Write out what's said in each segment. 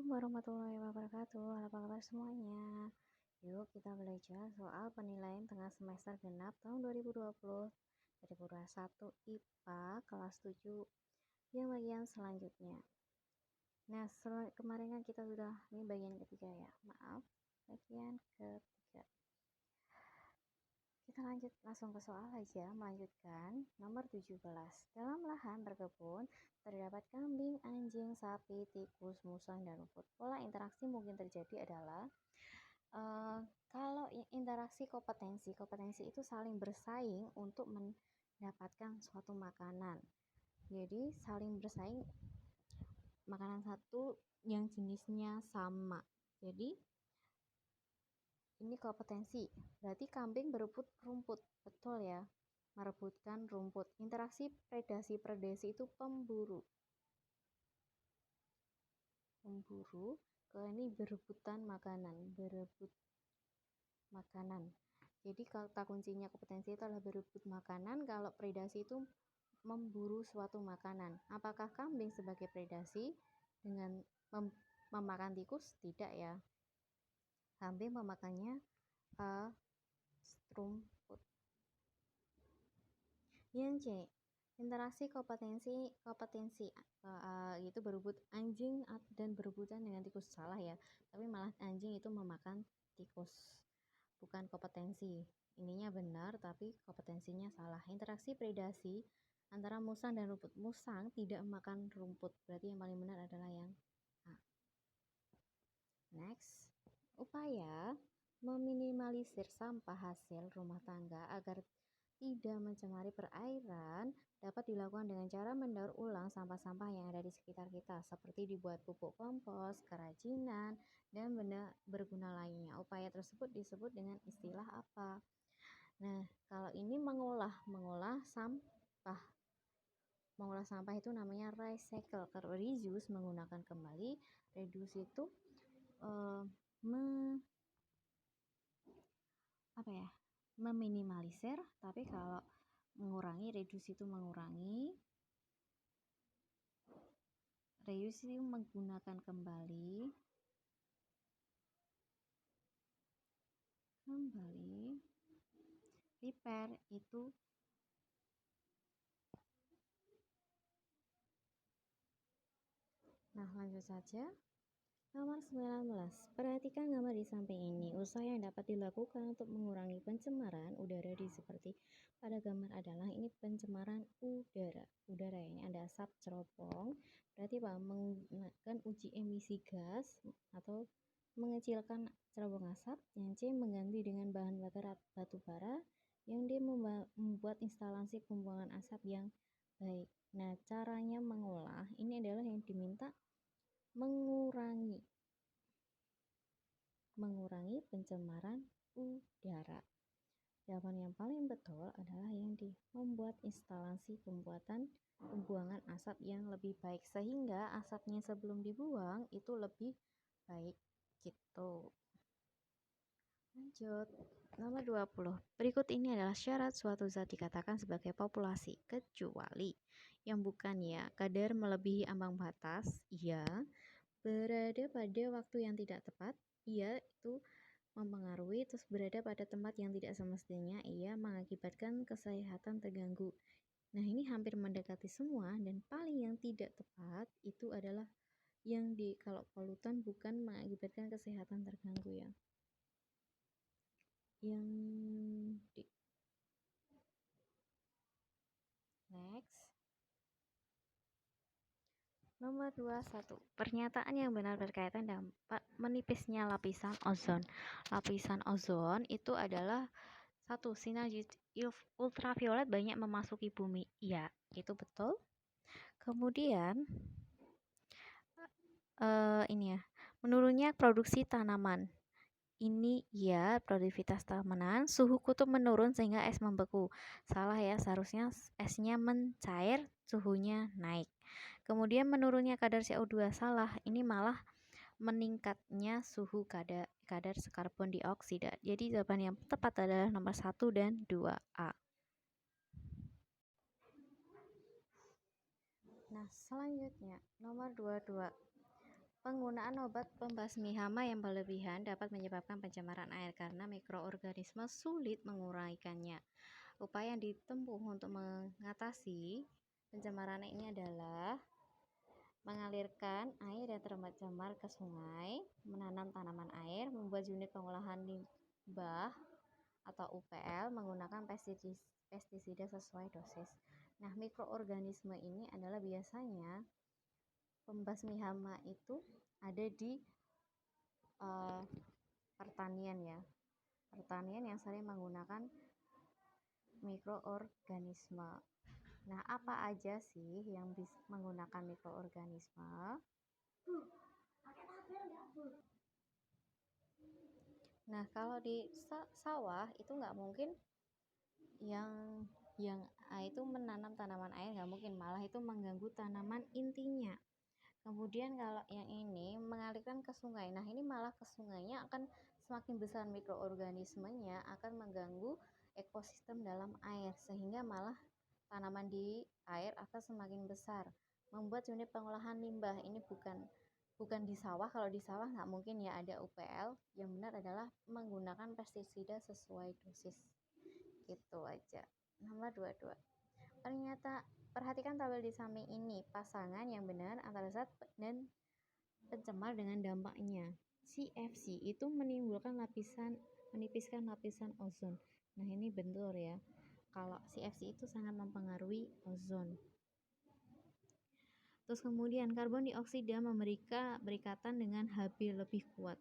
Assalamualaikum warahmatullahi wabarakatuh. Apa kabar semuanya? Yuk kita belajar soal penilaian tengah semester genap tahun 2020 2021 IPA kelas 7 yang bagian selanjutnya. Nah, kemarin kan kita sudah, ini bagian ketiga ya. Maaf, bagian ketiga. Kita lanjut langsung ke soal aja, melanjutkan nomor 17. Dalam lahan berkebun terdapat kambing, anjing, sapi, tikus, musang, dan rumput. Pola interaksi mungkin terjadi adalah kalau interaksi kompetensi itu saling bersaing untuk mendapatkan suatu makanan. Jadi saling bersaing makanan satu yang jenisnya sama. Jadi ini kompetensi, berarti kambing berebut rumput, betul ya, merebutkan rumput. Interaksi predasi itu pemburu, kalau ini berebutan makanan, berebut makanan. Jadi kata kuncinya kompetensi itu adalah berebut makanan, kalau predasi itu memburu suatu makanan. Apakah kambing sebagai predasi dengan memakan tikus? Tidak ya, kambing memakannya rumput. Yang C, interaksi kompetensi itu berebut anjing dan berebutan dengan tikus. Salah ya, tapi malah anjing itu memakan tikus, bukan kompetensi. Ininya benar tapi kompetensinya salah. Interaksi predasi antara musang dan rumput. Musang tidak makan rumput, berarti yang paling benar adalah yang A. Next, upaya meminimalisir sampah hasil rumah tangga agar tidak mencemari perairan dapat dilakukan dengan cara mendaur ulang sampah-sampah yang ada di sekitar kita, seperti dibuat pupuk kompos, kerajinan, dan benda berguna lainnya. Upaya tersebut disebut dengan istilah apa? Nah, kalau ini mengolah sampah. Mengolah sampah itu namanya recycle. Kalau reuse menggunakan kembali, reduce itu meminimalisir, tapi kalau mengurangi, reduce itu mengurangi, reuse itu menggunakan kembali, repair itu lanjut saja. Nomor 19. Perhatikan gambar di samping ini. Usaha yang dapat dilakukan untuk mengurangi pencemaran udara seperti pada gambar adalah ini pencemaran udara. Udara ini ada asap cerobong. Berarti Pak menggunakan uji emisi gas atau mengecilkan cerobong asap. Yang C mengganti dengan bahan bakar batu bara. Yang D membuat instalasi pembuangan asap yang baik. Nah, caranya mengolah ini adalah yang diminta mengurangi pencemaran udara. Jawaban yang paling betul adalah yang membuat instalasi pembuangan asap yang lebih baik, sehingga asapnya sebelum dibuang itu lebih baik gitu. Lanjut, nomor 20. Berikut ini adalah syarat suatu zat dikatakan sebagai populasi, kecuali yang bukan ya, kadar melebihi ambang batas, iya, berada pada waktu yang tidak tepat, iya, itu mempengaruhi, terus berada pada tempat yang tidak semestinya, iya, mengakibatkan kesehatan terganggu. Nah, ini hampir mendekati semua, dan paling yang tidak tepat itu adalah yang kalau polutan bukan mengakibatkan kesehatan terganggu ya. Yang di next. Nomor 21. Pernyataan yang benar berkaitan dampak menipisnya lapisan ozon. Lapisan ozon itu adalah satu, sinar ultraviolet banyak memasuki bumi. Iya, itu betul. Kemudian ini ya, menurunnya produksi tanaman. Ini ya, produktivitas tanaman. Suhu kutub menurun sehingga es membeku. Salah ya, seharusnya esnya mencair, suhunya naik. Kemudian menurunnya kadar CO2. Salah, ini malah meningkatnya suhu kadar karbon dioksida. Jadi jawaban yang tepat adalah nomor 1 dan 2A. Nah, selanjutnya nomor 22. Penggunaan obat pembasmi hama yang berlebihan dapat menyebabkan pencemaran air karena mikroorganisme sulit menguraikannya. Upaya yang ditempuh untuk mengatasi pencemaran ini adalah mengalirkan air yang tercemar ke sungai, menanam tanaman air, membuat unit pengolahan limbah atau UPL, menggunakan pestisida sesuai dosis. Nah, mikroorganisme ini adalah biasanya pembasmi hama itu ada di pertanian ya. Pertanian yang sering menggunakan mikroorganisme. Nah, apa aja sih yang bisa menggunakan mikroorganisme? Nah, kalau di sawah itu nggak mungkin yang itu menanam tanaman air, nggak mungkin, malah itu mengganggu tanaman intinya. Kemudian kalau yang ini mengalirkan ke sungai, nah ini malah ke sungainya akan semakin besar mikroorganismenya, akan mengganggu ekosistem dalam air, sehingga malah tanaman di air akan semakin besar. Membuat unit pengolahan limbah, ini bukan di sawah. Kalau di sawah nggak mungkin ya ada UPL. Yang benar adalah menggunakan pestisida sesuai dosis. Gitu aja. Nomor 22. Ternyata perhatikan tabel di samping ini, pasangan yang benar antara zat dan pencemar dengan dampaknya. CFC itu menimbulkan menipiskan lapisan ozon. Nah, ini betul ya. Kalau CFC itu sangat mempengaruhi ozon. Terus kemudian karbon dioksida berikatan dengan Hb lebih kuat.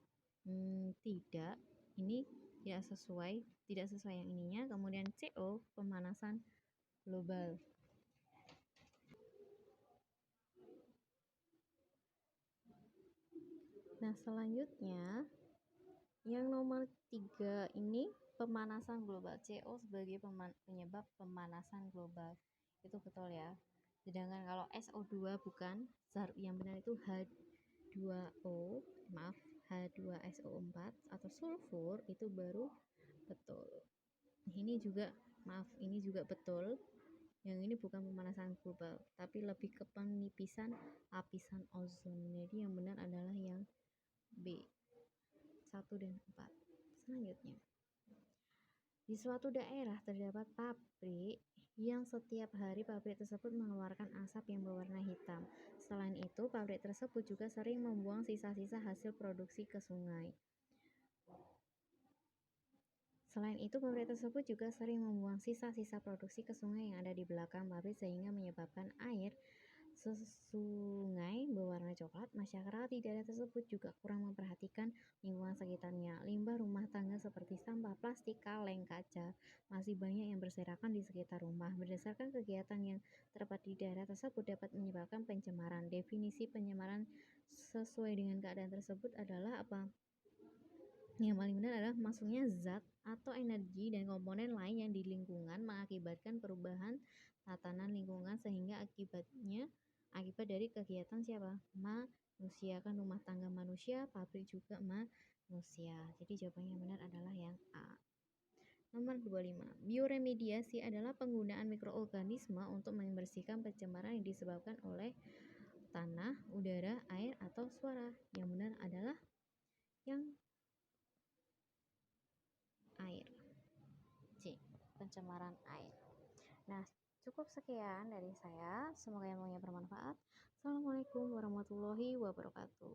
Tidak, ini tidak sesuai yang ininya. Kemudian CO, pemanasan global. Nah, selanjutnya yang nomor 3 ini pemanasan global. CO sebagai penyebab pemanasan global. Itu betul ya. Sedangkan kalau SO2 bukan, yang benar itu H2O, H2SO4 atau sulfur, itu baru betul. Ini juga betul. Yang ini bukan pemanasan global, tapi lebih ke penipisan lapisan ozon. Jadi yang benar adalah yang B, 1 dan 4. Selanjutnya, di suatu daerah terdapat pabrik yang setiap hari pabrik tersebut mengeluarkan asap yang berwarna hitam. Selain itu, pabrik tersebut juga sering membuang sisa-sisa hasil produksi ke sungai. Yang ada di belakang pabrik sehingga menyebabkan air sungai berwarna coklat. Masyarakat di daerah tersebut juga kurang memperhatikan lingkungan sekitarnya. Limbah rumah tangga seperti sampah plastik, kaleng, kaca masih banyak yang berserakan di sekitar rumah. Berdasarkan kegiatan yang terdapat di daerah tersebut dapat menyebabkan pencemaran. Definisi pencemaran sesuai dengan keadaan tersebut adalah apa? Yang paling benar adalah masuknya zat atau energi dan komponen lain yang di lingkungan mengakibatkan perubahan tatanan lingkungan, sehingga akibat dari kegiatan siapa? Manusia. Kan rumah tangga manusia, pabrik juga manusia. Jadi jawabannya yang benar adalah yang A. Nomor 25. Bioremediasi adalah penggunaan mikroorganisme untuk membersihkan pencemaran yang disebabkan oleh tanah, udara, air, atau suara. Yang benar adalah yang air. C, pencemaran air. Nah, cukup sekian dari saya. Semoga ilmunya bermanfaat. Assalamualaikum warahmatullahi wabarakatuh.